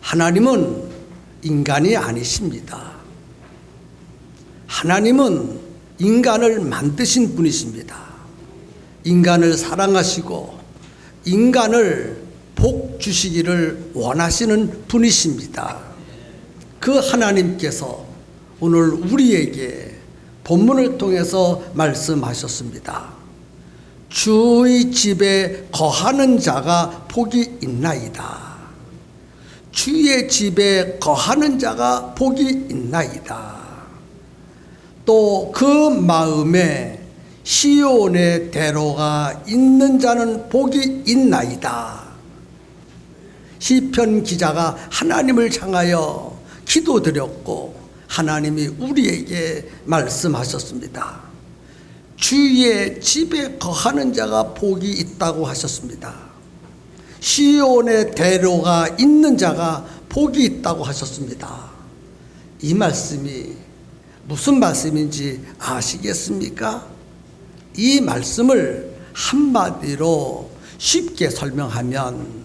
하나님은 인간이 아니십니다. 하나님은 인간을 만드신 분이십니다. 인간을 사랑하시고 인간을 복 주시기를 원하시는 분이십니다. 그 하나님께서 오늘 우리에게 본문을 통해서 말씀하셨습니다. 주의 집에 거하는 자가 복이 있나이다. 주의 집에 거하는 자가 복이 있나이다. 또 그 마음에 시온의 대로가 있는 자는 복이 있나이다. 시편 기자가 하나님을 향하여 기도드렸고 하나님이 우리에게 말씀하셨습니다. 주의 집에 거하는 자가 복이 있다고 하셨습니다. 시온의 대로가 있는 자가 복이 있다고 하셨습니다. 이 말씀이 무슨 말씀인지 아시겠습니까? 이 말씀을 한마디로 쉽게 설명하면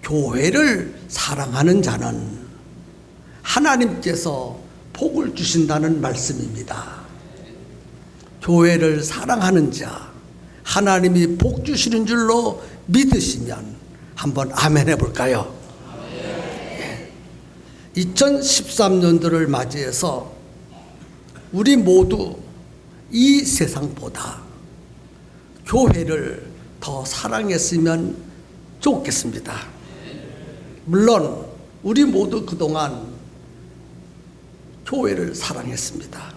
교회를 사랑하는 자는 하나님께서 복을 주신다는 말씀입니다. 교회를 사랑하는 자, 하나님이 복 주시는 줄로 믿으시면 한번 아멘 해볼까요? 2013년도를 맞이해서 우리 모두 이 세상보다 교회를 더 사랑했으면 좋겠습니다. 물론 우리 모두 그동안 교회를 사랑했습니다.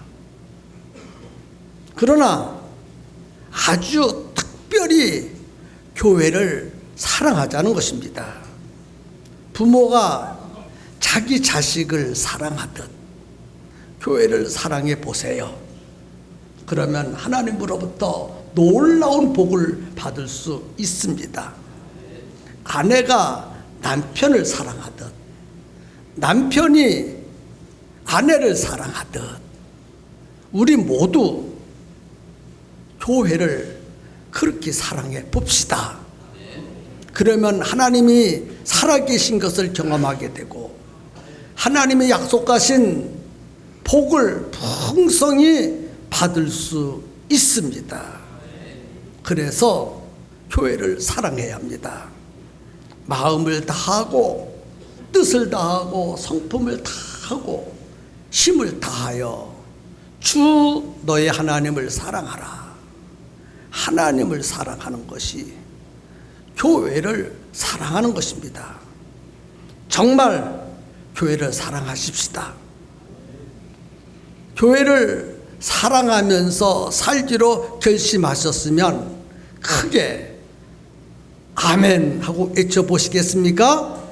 그러나 아주 특별히 교회를 사랑하자는 것입니다. 부모가 자기 자식을 사랑하듯 교회를 사랑해 보세요. 그러면 하나님으로부터 놀라운 복을 받을 수 있습니다. 아내가 남편을 사랑하듯 남편이 아내를 사랑하듯 우리 모두 교회를 그렇게 사랑해 봅시다. 그러면 하나님이 살아계신 것을 경험하게 되고 하나님의 약속하신 복을 풍성히 받을 수 있습니다. 그래서 교회를 사랑해야 합니다. 마음을 다하고 뜻을 다하고 성품을 다하고 힘을 다하여 주 너의 하나님을 사랑하라. 하나님을 사랑하는 것이 교회를 사랑하는 것입니다. 정말 교회를 사랑하십시다. 교회를 사랑하면서 살기로 결심하셨으면 크게 아멘 하고 외쳐보시겠습니까?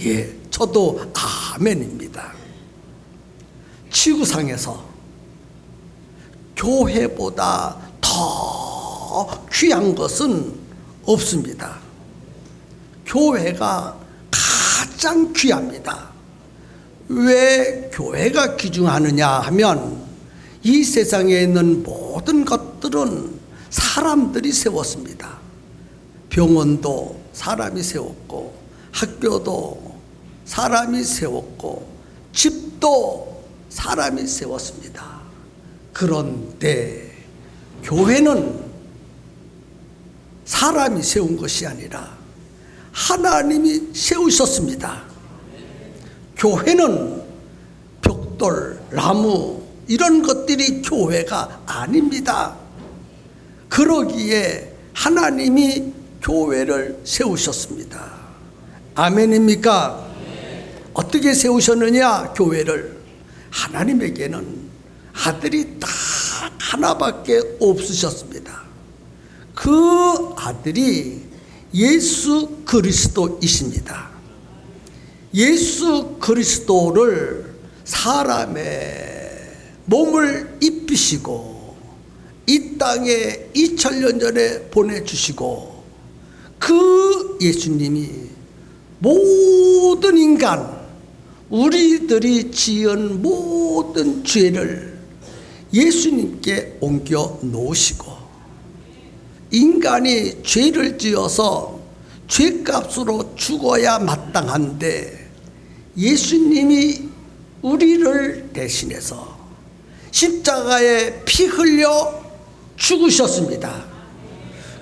예, 저도 아멘입니다. 지구상에서 교회보다 더 귀한 것은 없습니다. 교회가 가장 귀합니다. 왜 교회가 귀중하느냐 하면 이 세상에 있는 모든 것들은 사람들이 세웠습니다. 병원도 사람이 세웠고 학교도 사람이 세웠고 집도 사람이 세웠습니다. 그런데 교회는 사람이 세운 것이 아니라 하나님이 세우셨습니다. 교회는 벽돌, 나무 이런 것들이 교회가 아닙니다. 그러기에 하나님이 교회를 세우셨습니다. 아멘입니까? 어떻게 세우셨느냐? 교회를 하나님에게는 아들이 딱 하나밖에 없으셨습니다. 그 아들이 예수 그리스도이십니다. 예수 그리스도를 사람의 몸을 입히시고 이 땅에 2000년 전에 보내주시고 그 예수님이 모든 인간 우리들이 지은 모든 죄를 예수님께 옮겨 놓으시고 인간이 죄를 지어서 죄값으로 죽어야 마땅한데 예수님이 우리를 대신해서 십자가에 피 흘려 죽으셨습니다.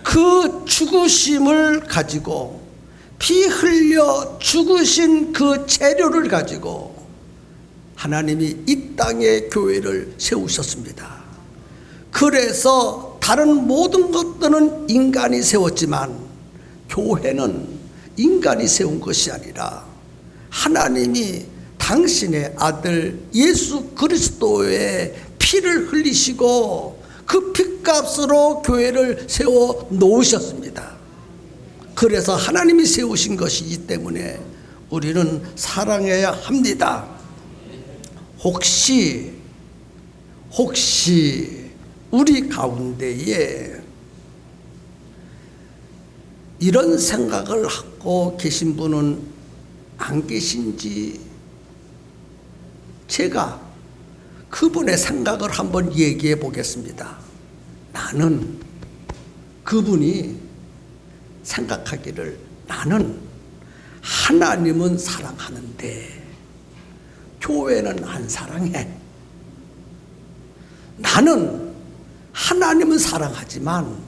그 죽으심을 가지고, 피 흘려 죽으신 그 재료를 가지고 하나님이 이 땅에 교회를 세우셨습니다. 그래서 다른 모든 것들은 인간이 세웠지만 교회는 인간이 세운 것이 아니라 하나님이 당신의 아들 예수 그리스도의 피를 흘리시고 그 핏값으로 교회를 세워 놓으셨습니다. 그래서 하나님이 세우신 것이기 때문에 우리는 사랑해야 합니다. 혹시 우리 가운데에 이런 생각을 하고 계신 분은 안 계신지 제가 그분의 생각을 한번 얘기해 보겠습니다. 나는, 그분이 생각하기를, 나는 하나님은 사랑하는데 교회는 안 사랑해. 나는 하나님은 사랑하지만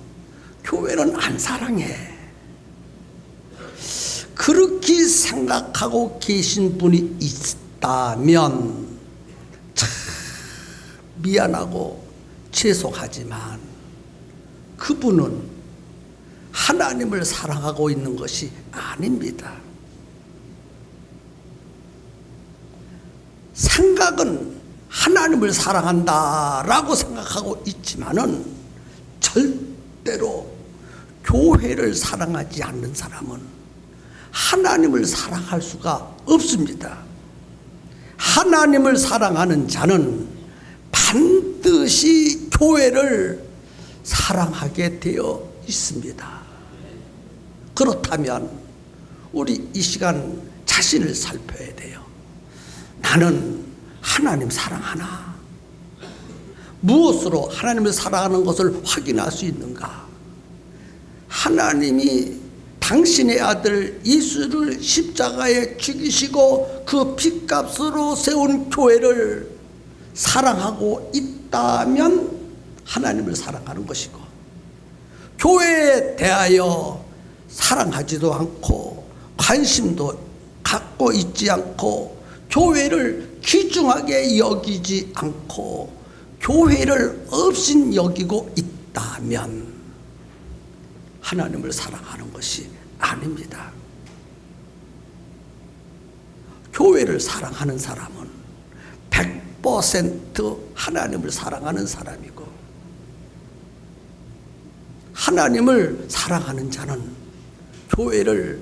교회는 안 사랑해. 그렇게 생각하고 계신 분이 있다면 참 미안하고 죄송하지만 그분은 하나님을 사랑하고 있는 것이 아닙니다. 생각은 하나님을 사랑한다라고 생각하고 있지만은 절대로 교회를 사랑하지 않는 사람은 하나님을 사랑할 수가 없습니다. 하나님을 사랑하는 자는 반드시 교회를 사랑하게 되어 있습니다. 그렇다면 우리 이 시간 자신을 살펴야 돼요. 나는 하나님 사랑하나? 무엇으로 하나님을 사랑하는 것을 확인할 수 있는가? 하나님이 당신의 아들 예수를 십자가에 죽이시고 그 핏값으로 세운 교회를 사랑하고 있다면 하나님을 사랑하는 것이고, 교회에 대하여 사랑하지도 않고 관심도 갖고 있지 않고 교회를 귀중하게 여기지 않고 교회를 없인 여기고 있다면 하나님을 사랑하는 것이 아닙니다. 교회를 사랑하는 사람은 100% 하나님을 사랑하는 사람이고, 하나님을 사랑하는 자는 교회를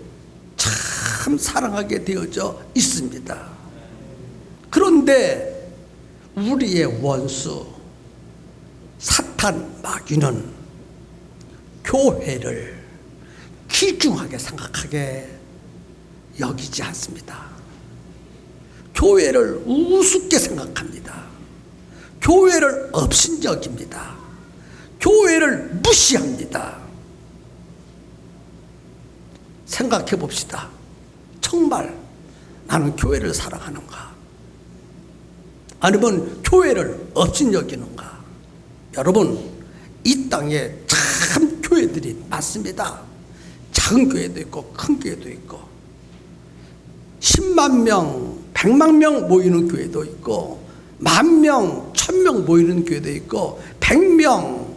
참 사랑하게 되어져 있습니다. 그런데 우리의 원수 사탄 마귀는 교회를 귀중하게 생각하게 여기지 않습니다. 교회를 우습게 생각합니다. 교회를 없인 여깁니다. 교회를 무시합니다. 생각해 봅시다. 정말 나는 교회를 사랑하는가? 아니면 교회를 없인 여기는가? 여러분, 이 땅에 참 교회들이 많습니다. 작은 교회도 있고 큰 교회도 있고 10만 명, 100만 명 모이는 교회도 있고 10,000명, 1,000명 모이는 교회도 있고 100명,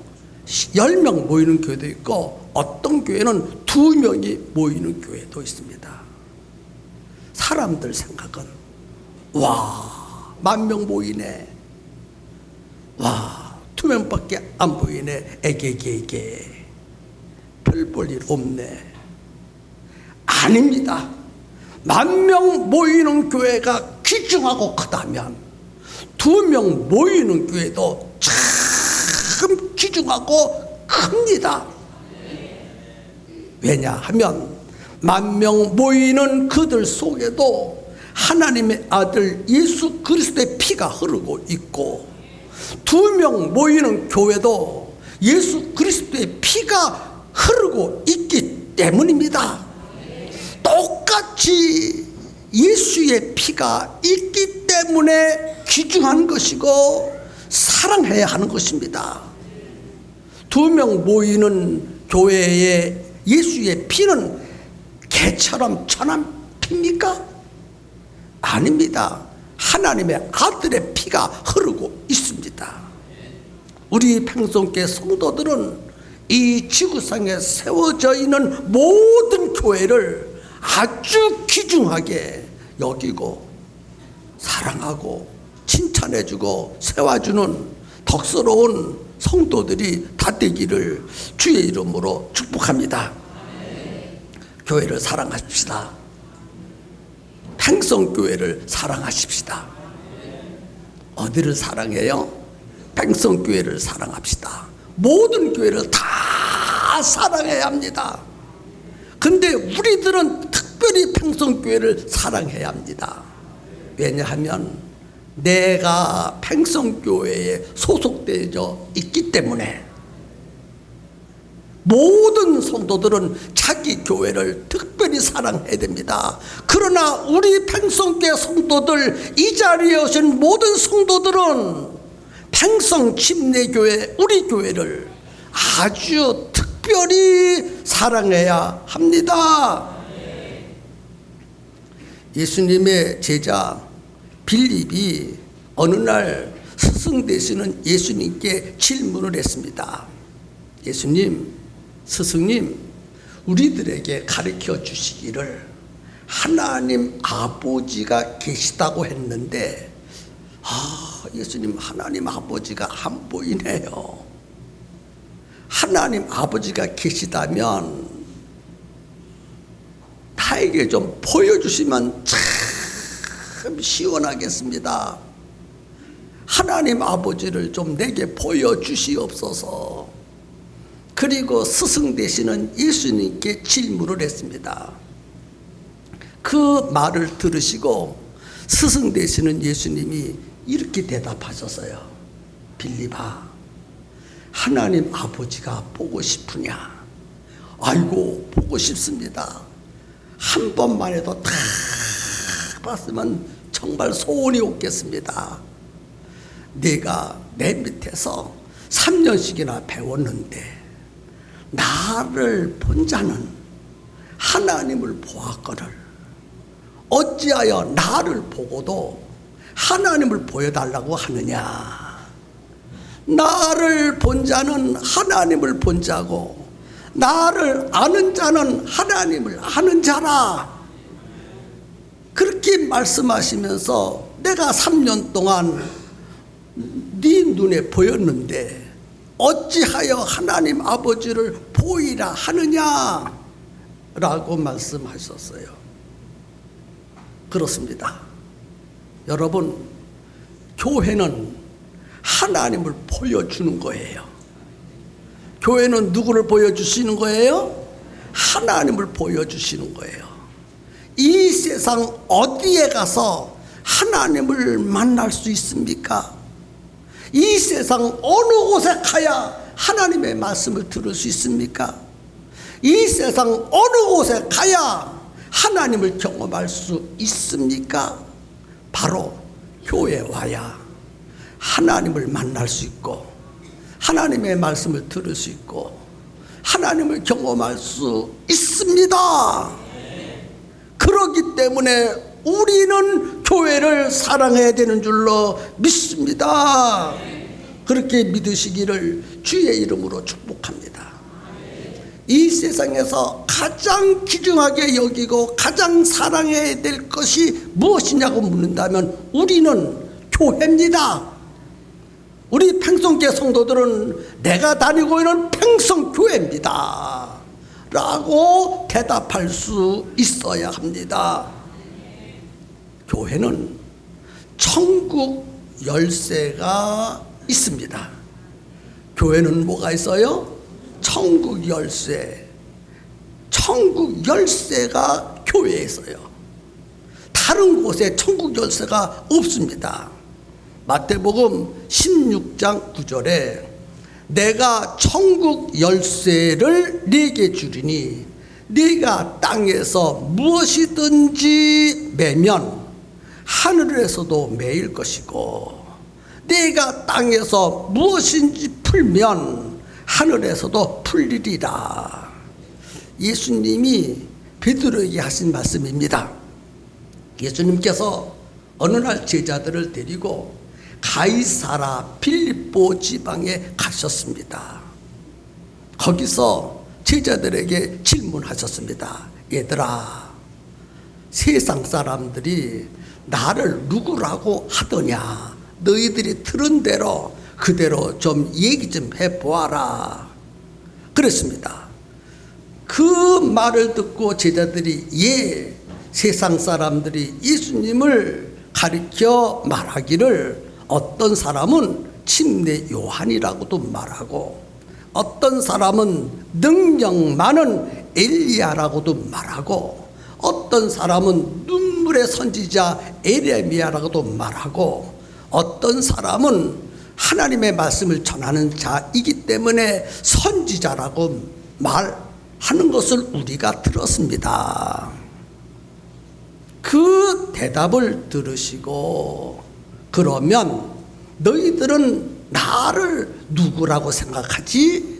10명 모이는 교회도 있고 어떤 교회는 2명이 모이는 교회도 있습니다. 사람들 생각은 와, 10,000명 모이네. 와, 2명밖에 안 보이네. 에게게게. 별 볼 일 없네. 아닙니다. 10,000명 모이는 교회가 귀중하고 크다면 2명 모이는 교회도 참 귀중하고 큽니다. 왜냐하면 10,000명 모이는 그들 속에도 하나님의 아들 예수 그리스도의 피가 흐르고 있고 2명 모이는 교회도 예수 그리스도의 피가 흐르고 있기 때문입니다. 똑같이 예수의 피가 있기 때문에 귀중한 것이고 사랑해야 하는 것입니다. 2명 모이는 교회에 예수의 피는 개처럼 천한 피입니까? 아닙니다. 하나님의 아들의 피가 흐르고 있습니다. 우리 평성교회 성도들은 이 지구상에 세워져 있는 모든 교회를 아주 귀중하게 여기고 사랑하고 칭찬해주고 세워주는 덕스러운 성도들이 다 되기를 주의 이름으로 축복합니다. 교회를 사랑하십시다. 평성교회를 사랑하십시다. 어디를 사랑해요? 평성교회를 사랑합시다. 모든 교회를 다 사랑해야 합니다. 근데 우리들은 특별히 평성교회를 사랑해야 합니다. 왜냐하면 내가 평성교회에 소속되어 있기 때문에 모든 성도들은 자기 교회를 특별히 사랑해야 됩니다. 그러나 우리 평성교회 성도들, 이 자리에 오신 모든 성도들은 평성침례교회, 우리 교회를 아주 특별히 사랑해야 합니다. 예수님의 제자 빌립이 어느 날 스승 되시는 예수님께 질문을 했습니다. 예수님, 스승님, 우리들에게 가르쳐 주시기를 하나님 아버지가 계시다고 했는데 예수님, 하나님 아버지가 안 보이네요. 하나님 아버지가 계시다면 나에게 좀 보여주시면 참 시원하겠습니다. 하나님 아버지를 좀 내게 보여주시옵소서. 그리고 스승 되시는 예수님께 질문을 했습니다. 그 말을 들으시고 스승 되시는 예수님이 이렇게 대답하셨어요. 빌립아, 하나님 아버지가 보고 싶으냐? 아이고, 보고 싶습니다. 한 번만 해도 다 봤으면 정말 소원이 없겠습니다. 내가 내 밑에서 3년씩이나 배웠는데 나를 본 자는 하나님을 보았거늘 어찌하여 나를 보고도 하나님을 보여달라고 하느냐? 나를 본 자는 하나님을 본 자고 나를 아는 자는 하나님을 아는 자라. 그렇게 말씀하시면서 내가 3년 동안 네 눈에 보였는데 어찌하여 하나님 아버지를 보이라 하느냐? 라고 말씀하셨어요. 그렇습니다. 여러분, 교회는 하나님을 보여주는 거예요. 교회는 누구를 보여주시는 거예요? 하나님을 보여주시는 거예요. 이 세상 어디에 가서 하나님을 만날 수 있습니까? 이 세상 어느 곳에 가야 하나님의 말씀을 들을 수 있습니까? 이 세상 어느 곳에 가야 하나님을 경험할 수 있습니까? 바로 교회에 와야 하나님을 만날 수 있고 하나님의 말씀을 들을 수 있고 하나님을 경험할 수 있습니다. 그렇기 때문에 우리는 교회를 사랑해야 되는 줄로 믿습니다. 그렇게 믿으시기를 주의 이름으로 축복합니다. 이 세상에서 가장 귀중하게 여기고 가장 사랑해야 될 것이 무엇이냐고 묻는다면 우리는 교회입니다. 우리 평성교회 성도들은 내가 다니고 있는 평성교회입니다 라고 대답할 수 있어야 합니다. 교회는 천국 열쇠가 있습니다. 교회는 뭐가 있어요? 천국 열쇠. 천국 열쇠가 교회에 있어요. 다른 곳에 천국 열쇠가 없습니다. 마태복음 16장 9절에 내가 천국 열쇠를 네게 주리니 네가 땅에서 무엇이든지 매면 하늘에서도 매일 것이고, 네가 땅에서 무엇인지 풀면 하늘에서도 풀리리라. 예수님이 베드로에게 하신 말씀입니다. 예수님께서 어느 날 제자들을 데리고 가이사라 빌립보 지방에 가셨습니다. 거기서 제자들에게 질문하셨습니다. 얘들아, 세상 사람들이 나를 누구라고 하더냐? 너희들이 들은 대로 그대로 좀 얘기 좀 해보아라. 그랬습니다. 그 말을 듣고 제자들이 세상 사람들이 예수님을 가리켜 말하기를 어떤 사람은 침례 요한이라고도 말하고, 어떤 사람은 능력 많은 엘리야라고도 말하고, 어떤 사람은 눈물의 선지자 에레미야라고도 말하고, 어떤 사람은 하나님의 말씀을 전하는 자이기 때문에 선지자라고 말하는 것을 우리가 들었습니다. 그 대답을 들으시고, 그러면 너희들은 나를 누구라고 생각하지?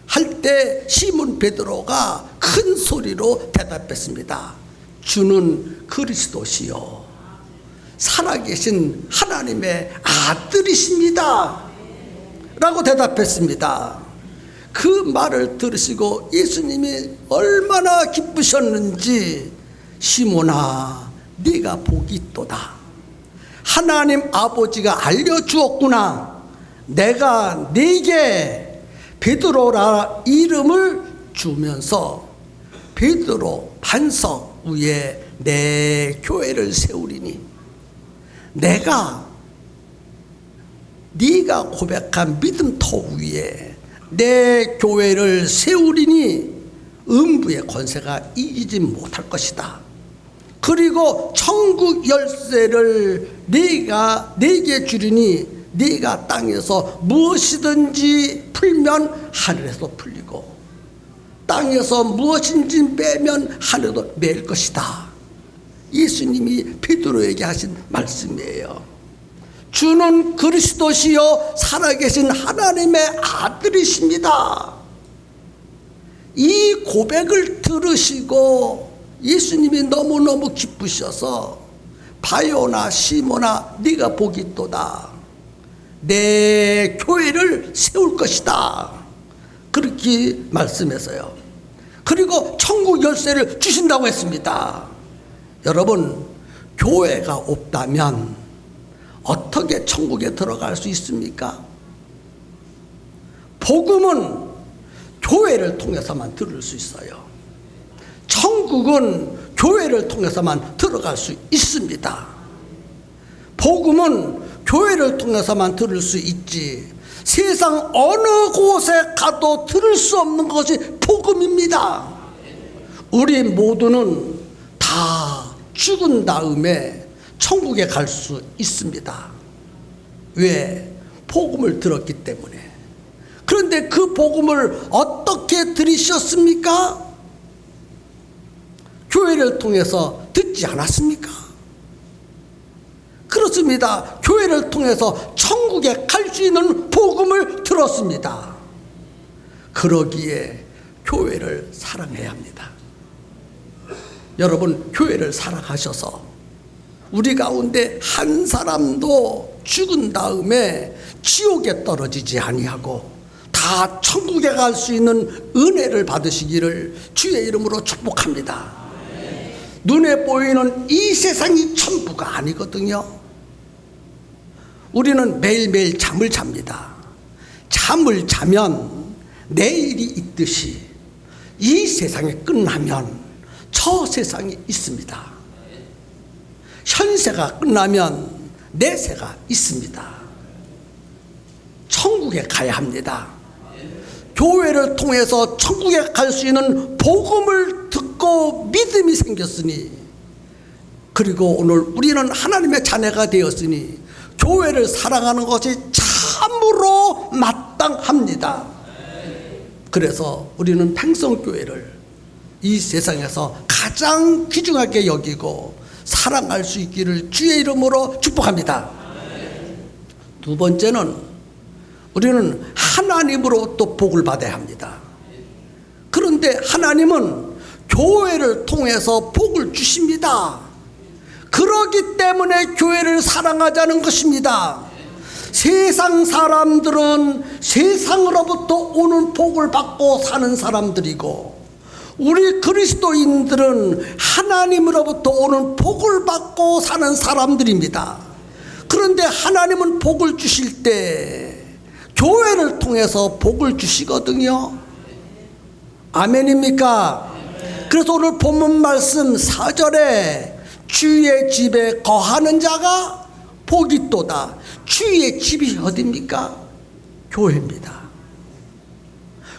할 때 시몬 베드로가 큰 소리로 대답했습니다. 주는 그리스도시요 살아계신 하나님의 아들이십니다 라고 대답했습니다. 그 말을 들으시고 예수님이 얼마나 기쁘셨는지, 시몬아, 네가 복이 있도다. 하나님 아버지가 알려주었구나. 내가 네게 베드로라 이름을 주면서 베드로 반석 위에 내 교회를 세우리니, 내가 네가 고백한 믿음터 위에 내 교회를 세우리니 음부의 권세가 이기지 못할 것이다. 그리고 천국 열쇠를 내게 주리니 네가 땅에서 무엇이든지 풀면 하늘에서 풀리고, 땅에서 무엇인지 매면 하늘에도 매일 것이다. 예수님이 베드로에게 하신 말씀이에요. 주는 그리스도시요 살아계신 하나님의 아들이십니다. 이 고백을 들으시고 예수님이 너무너무 기쁘셔서 바요나 시모나 네가 복이 있도다. 내 교회를 세울 것이다. 그렇게 말씀해서요. 그리고 천국 열쇠를 주신다고 했습니다. 여러분, 교회가 없다면 어떻게 천국에 들어갈 수 있습니까? 복음은 교회를 통해서만 들을 수 있어요. 천국은 교회를 통해서만 들어갈 수 있습니다. 복음은 교회를 통해서만 들을 수 있지, 세상 어느 곳에 가도 들을 수 없는 것이 복음입니다. 우리 모두는 다 죽은 다음에 천국에 갈 수 있습니다. 왜? 복음을 들었기 때문에. 그런데 그 복음을 어떻게 들으셨습니까? 교회를 통해서 듣지 않았습니까? 그렇습니다. 교회를 통해서 천국에 갈 수 있는 복음을 들었습니다. 그러기에 교회를 사랑해야 합니다. 여러분, 교회를 사랑하셔서 우리 가운데 한 사람도 죽은 다음에 지옥에 떨어지지 아니하고 다 천국에 갈 수 있는 은혜를 받으시기를 주의 이름으로 축복합니다. 눈에 보이는 이 세상이 전부가 아니거든요. 우리는 매일매일 잠을 잡니다. 잠을 자면 내일이 있듯이 이 세상이 끝나면 저 세상이 있습니다. 현세가 끝나면 내세가 있습니다. 천국에 가야 합니다. 교회를 통해서 천국에 갈 수 있는 복음을 듣고 믿음이 생겼으니, 그리고 오늘 우리는 하나님의 자녀가 되었으니 교회를 사랑하는 것이 참으로 마땅합니다. 그래서 우리는 팽성교회를 이 세상에서 가장 귀중하게 여기고 사랑할 수 있기를 주의 이름으로 축복합니다. 두 번째는 우리는 하나님으로부터 복을 받아야 합니다. 그런데 하나님은 교회를 통해서 복을 주십니다. 그렇기 때문에 교회를 사랑하자는 것입니다. 세상 사람들은 세상으로부터 오는 복을 받고 사는 사람들이고, 우리 그리스도인들은 하나님으로부터 오는 복을 받고 사는 사람들입니다. 그런데 하나님은 복을 주실 때 교회를 통해서 복을 주시거든요. 아멘입니까? 그래서 오늘 본문 말씀 4절에 주의 집에 거하는 자가 복이 있도다. 주의 집이 어디입니까? 교회입니다.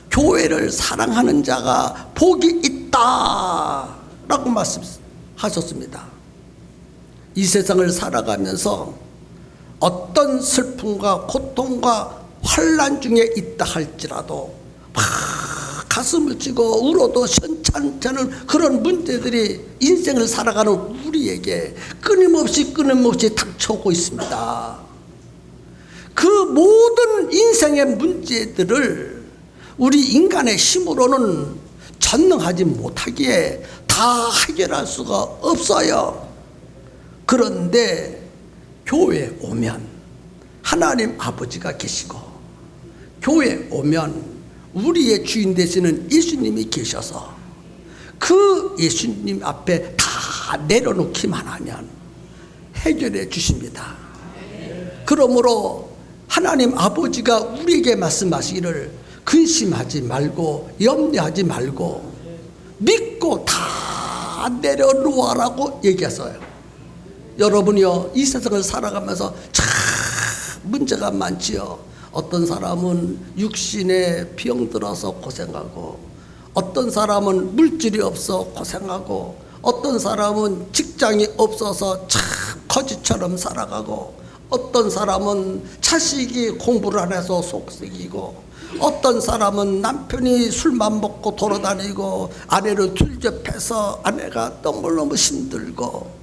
교회를 사랑하는 자가 복이 있다 라고 말씀하셨습니다. 이 세상을 살아가면서 어떤 슬픔과 고통과 환난 중에 있다 할지라도 막 가슴을 찌고 울어도 현찮다는 그런 문제들이 인생을 살아가는 우리에게 끊임없이 닥쳐오고 있습니다. 그 모든 인생의 문제들을 우리 인간의 힘으로는 전능하지 못하기에 다 해결할 수가 없어요. 그런데 교회에 오면 하나님 아버지가 계시고, 교회에 오면 우리의 주인 되시는 예수님이 계셔서 그 예수님 앞에 다 내려놓기만 하면 해결해 주십니다. 그러므로 하나님 아버지가 우리에게 말씀하시기를 근심하지 말고 염려하지 말고 믿고 다 내려놓으라고 얘기했어요. 여러분이요, 이 세상을 살아가면서 참 문제가 많지요. 어떤 사람은 육신에 병들어서 고생하고, 어떤 사람은 물질이 없어 고생하고, 어떤 사람은 직장이 없어서 참 거지처럼 살아가고, 어떤 사람은 자식이 공부를 안 해서 속썩이고, 어떤 사람은 남편이 술만 먹고 돌아다니고 아내를 들접해서 아내가 너무너무 힘들고,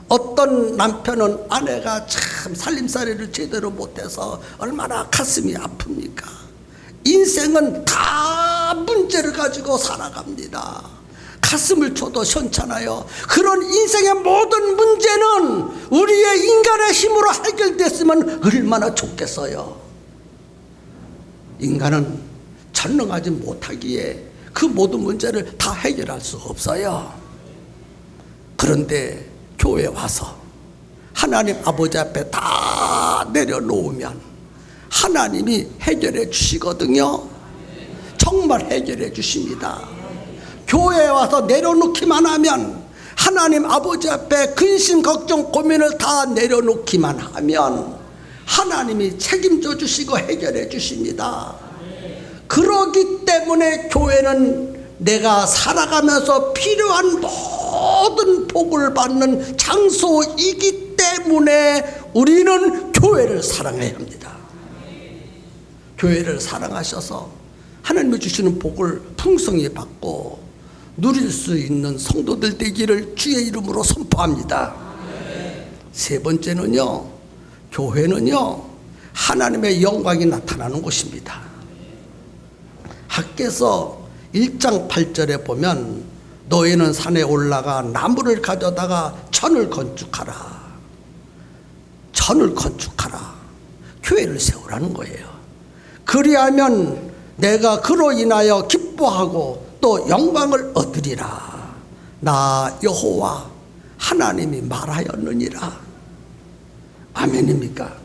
어떤 남편은 아내가 참 살림살이를 제대로 못해서 얼마나 가슴이 아픕니까? 인생은 다 문제를 가지고 살아갑니다. 가슴을 쳐도 시원찮아요. 그런 인생의 모든 문제는 우리의 인간의 힘으로 해결됐으면 얼마나 좋겠어요. 인간은 전능하지 못하기에 그 모든 문제를 다 해결할 수 없어요. 그런데 교회에 와서 하나님 아버지 앞에 다 내려놓으면 하나님이 해결해 주시거든요. 정말 해결해 주십니다. 교회에 와서 내려놓기만 하면, 하나님 아버지 앞에 근심 걱정 고민을 다 내려놓기만 하면 하나님이 책임져 주시고 해결해 주십니다. 그러기 때문에 교회는 내가 살아가면서 필요한 모든 복을 받는 장소이기 때문에 우리는 교회를 사랑해야 합니다. 교회를 사랑하셔서 하나님이 주시는 복을 풍성히 받고 누릴 수 있는 성도들 되기를 주의 이름으로 선포합니다. 세 번째는요, 교회는요 하나님의 영광이 나타나는 곳입니다. 학개서 1장 8절에 보면 너희는 산에 올라가 나무를 가져다가 전을 건축하라. 전을 건축하라. 교회를 세우라는 거예요. 그리하면 내가 그로 인하여 기뻐하고 또 영광을 얻으리라. 나 여호와 하나님이 말하였느니라. 아멘입니까?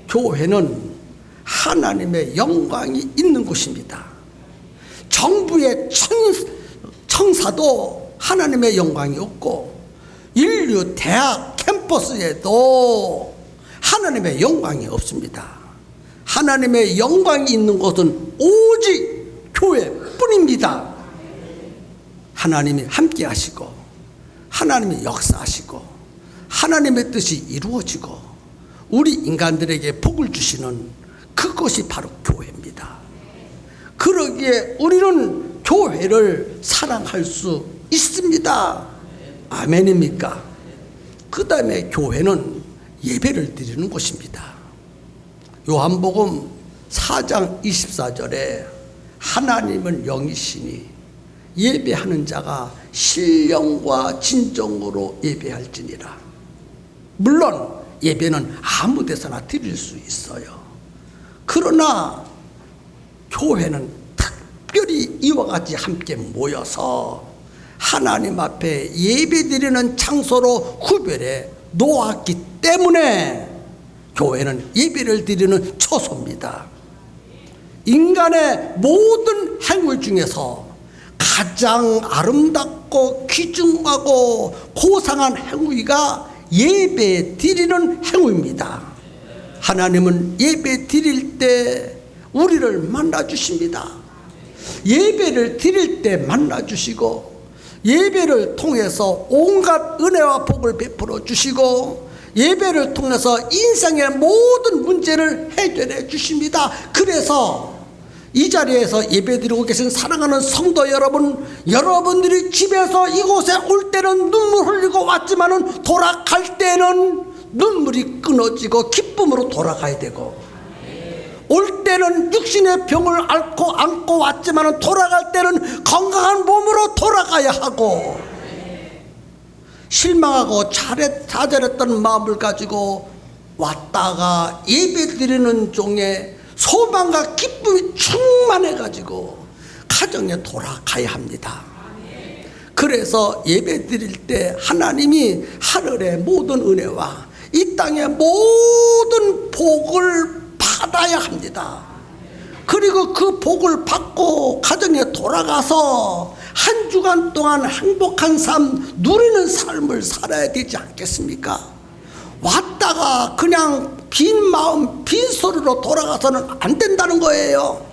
교회는 하나님의 영광이 있는 곳입니다. 정부의 청사도 하나님의 영광이 없고, 인류 대학 캠퍼스에도 하나님의 영광이 없습니다. 하나님의 영광이 있는 곳은 오직 교회뿐입니다. 하나님이 함께 하시고, 하나님이 역사하시고, 하나님의 뜻이 이루어지고, 우리 인간들에게 복을 주시는 그것이 바로 교회입니다. 그러기에 우리는 교회를 사랑할 수 있습니다. 아멘입니까? 그 다음에 교회는 예배를 드리는 곳입니다. 요한복음 4장 24절에 하나님은 영이시니 예배하는 자가 신령과 진정으로 예배할지니라. 물론 예배는 아무 데서나 드릴 수 있어요. 그러나 교회는 특별히 이와 같이 함께 모여서 하나님 앞에 예배드리는 장소로 구별해 놓았기 때문에 교회는 예배를 드리는 처소입니다. 인간의 모든 행위 중에서 가장 아름답고 귀중하고 고상한 행위가 예배 드리는 행위입니다. 하나님은 예배 드릴 때 우리를 만나 주십니다. 예배를 드릴 때 만나 주시고 예배를 통해서 온갖 은혜와 복을 베풀어 주시고 예배를 통해서 인생의 모든 문제를 해결해 주십니다. 그래서 이 자리에서 예배드리고 계신 사랑하는 성도 여러분, 여러분들이 집에서 이곳에 올 때는 눈물 흘리고 왔지만은 돌아갈 때는 눈물이 끊어지고 기쁨으로 돌아가야 되고, 올 때는 육신의 병을 안고 왔지만은 돌아갈 때는 건강한 몸으로 돌아가야 하고, 실망하고 좌절했던 마음을 가지고 왔다가 예배드리는 중에 소망과 기쁨이 충만해가지고 가정에 돌아가야 합니다. 그래서 예배 드릴 때 하나님이 하늘의 모든 은혜와 이 땅의 모든 복을 받아야 합니다. 그리고 그 복을 받고 가정에 돌아가서 한 주간 동안 행복한 삶 누리는 삶을 살아야 되지 않겠습니까? 왔다가 그냥 빈 마음 빈소리로 돌아가서는 안 된다는 거예요.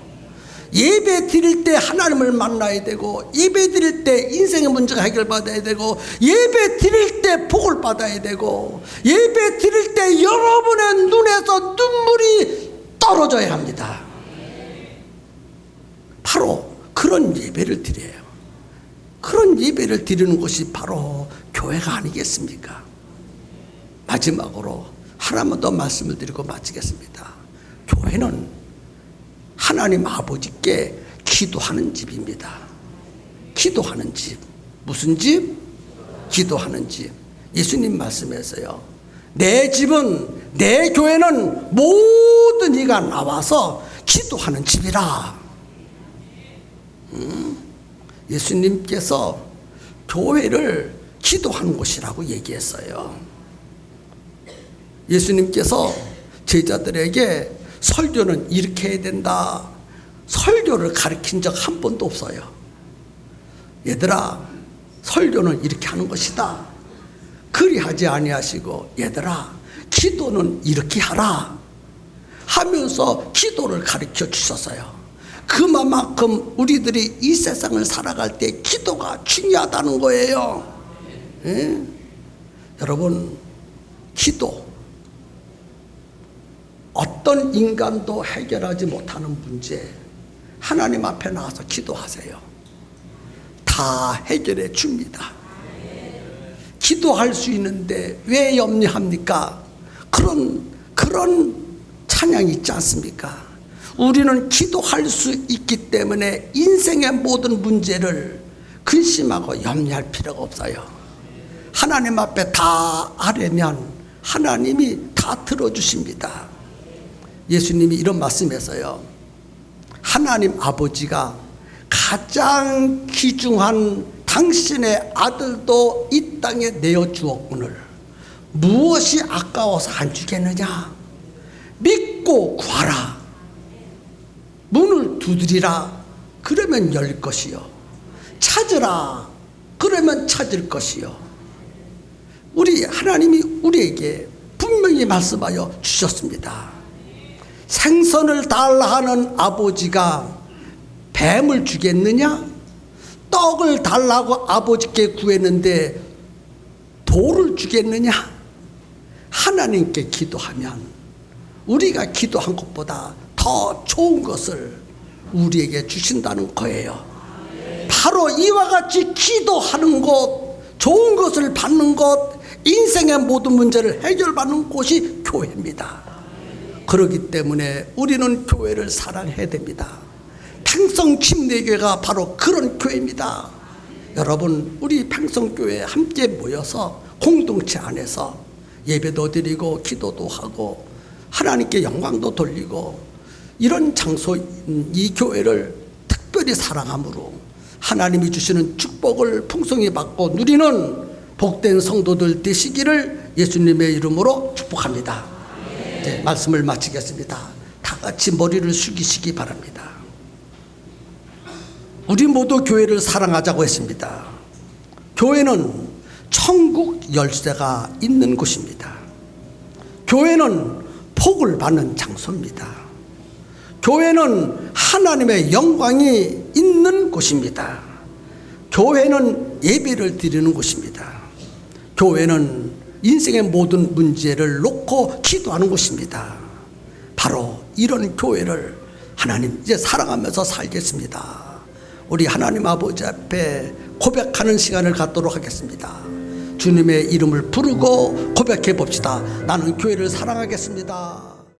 예배 드릴 때 하나님을 만나야 되고, 예배 드릴 때 인생의 문제가 해결받아야 되고, 예배 드릴 때 복을 받아야 되고, 예배 드릴 때 여러분의 눈에서 눈물이 떨어져야 합니다. 바로 그런 예배를 드려요. 그런 예배를 드리는 것이 바로 교회가 아니겠습니까? 마지막으로 하나만 더 말씀을 드리고 마치겠습니다. 교회는 하나님 아버지께 기도하는 집입니다. 기도하는 집. 무슨 집? 기도하는 집. 예수님 말씀에서요, 내 집은, 내 교회는 모든 이가 나와서 기도하는 집이라. 예수님께서 교회를 기도하는 곳이라고 얘기했어요. 예수님께서 제자들에게 설교는 이렇게 해야 된다, 설교를 가르친 적 한 번도 없어요. 얘들아, 설교는 이렇게 하는 것이다, 그리하지 아니하시고 얘들아, 기도는 이렇게 하라 하면서 기도를 가르쳐 주셨어요. 그만큼 우리들이 이 세상을 살아갈 때 기도가 중요하다는 거예요. 예? 여러분, 기도, 어떤 인간도 해결하지 못하는 문제, 하나님 앞에 나와서 기도하세요. 다 해결해 줍니다. 기도할 수 있는데 왜 염려합니까? 그런 찬양이 있지 않습니까? 우리는 기도할 수 있기 때문에 인생의 모든 문제를 근심하고 염려할 필요가 없어요. 하나님 앞에 다 아뢰면 하나님이 다 들어주십니다. 예수님이 이런 말씀에서요, 하나님 아버지가 가장 귀중한 당신의 아들도 이 땅에 내어 주었거늘 무엇이 아까워서 안 주겠느냐? 믿고 구하라. 문을 두드리라. 그러면 열 것이요. 찾으라. 그러면 찾을 것이요. 우리 하나님이 우리에게 분명히 말씀하여 주셨습니다. 생선을 달라 하는 아버지가 뱀을 주겠느냐? 떡을 달라고 아버지께 구했는데 돌을 주겠느냐? 하나님께 기도하면 우리가 기도한 것보다 더 좋은 것을 우리에게 주신다는 거예요. 바로 이와 같이 기도하는 곳, 좋은 것을 받는 곳, 인생의 모든 문제를 해결받는 곳이 교회입니다. 그렇기 때문에 우리는 교회를 사랑해야 됩니다. 평성침례교회가 바로 그런 교회입니다. 여러분, 우리 평성교회 함께 모여서 공동체 안에서 예배도 드리고 기도도 하고 하나님께 영광도 돌리고 이런 장소인 이 교회를 특별히 사랑함으로 하나님이 주시는 축복을 풍성히 받고 누리는 복된 성도들 되시기를 예수님의 이름으로 축복합니다. 네, 말씀을 마치겠습니다. 다 같이 머리를 숙이시기 바랍니다. 우리 모두 교회를 사랑하자고 했습니다. 교회는 천국 열쇠가 있는 곳입니다. 교회는 복을 받는 장소입니다. 교회는 하나님의 영광이 있는 곳입니다. 교회는 예배를 드리는 곳입니다. 교회는 인생의 모든 문제를 놓고 기도하는 곳입니다. 바로 이런 교회를 하나님 이제 사랑하면서 살겠습니다. 우리 하나님 아버지 앞에 고백하는 시간을 갖도록 하겠습니다. 주님의 이름을 부르고 고백해 봅시다. 나는 교회를 사랑하겠습니다.